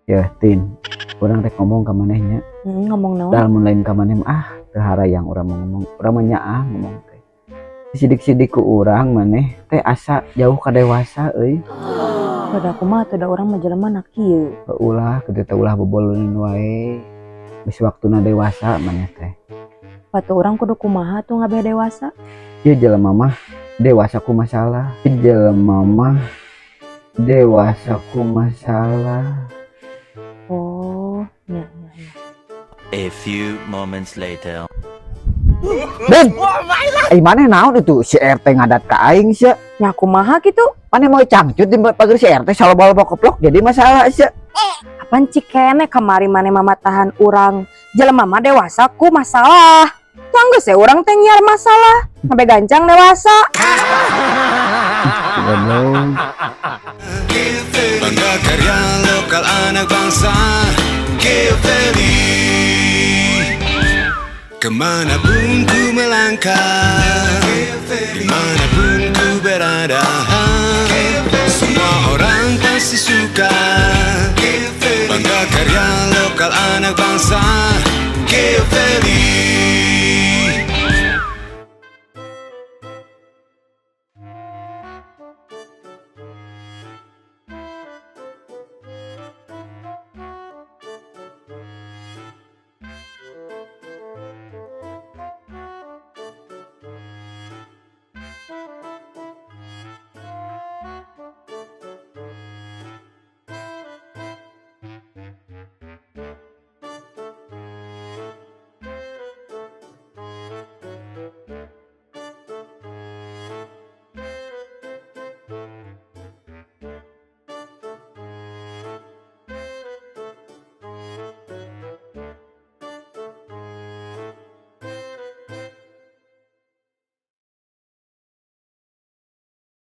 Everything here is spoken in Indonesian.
Ya Tin, orang rek ngomong ke manehnya. Ngomong naon? Dalam lain ka maneh teu harayang urang ngomong. Urang mah nyaah ngomong teh. Sidik-sidik ku urang maneh teh asa jauh ka dewasa euy. Pada aku mah tada urang mah jelema na kieu. Ulah kitu teh ulah bobolonin wae. Geus waktuna dewasa maneh teh. Patu urang kudu kumaha tuh ngabeh dewasa? Ya jelema mah dewasa ku masalah. Jelema mah dewasa ku masalah. Oh, nya. A few moments later. Ben, maneh naon itu si RT ngadat ka aing sia. Nya kumaha kitu? Maneh mau cangcut di pager si RT saloba-loba keplok jadi masalah sia. Apaan cikene kamari maneh mamatahan urang? Jelema mah dewasa ku masalah. Tanggeus ya urang teh nyiar masalah. Sampai gancang dewasa. Goblok. Bangga karya lokal anak bangsa Geofeli. Kemanapun ku melangkah, dimanapun ku berada, semua orang pasti suka. Bangga karya lokal anak bangsa Geofeli.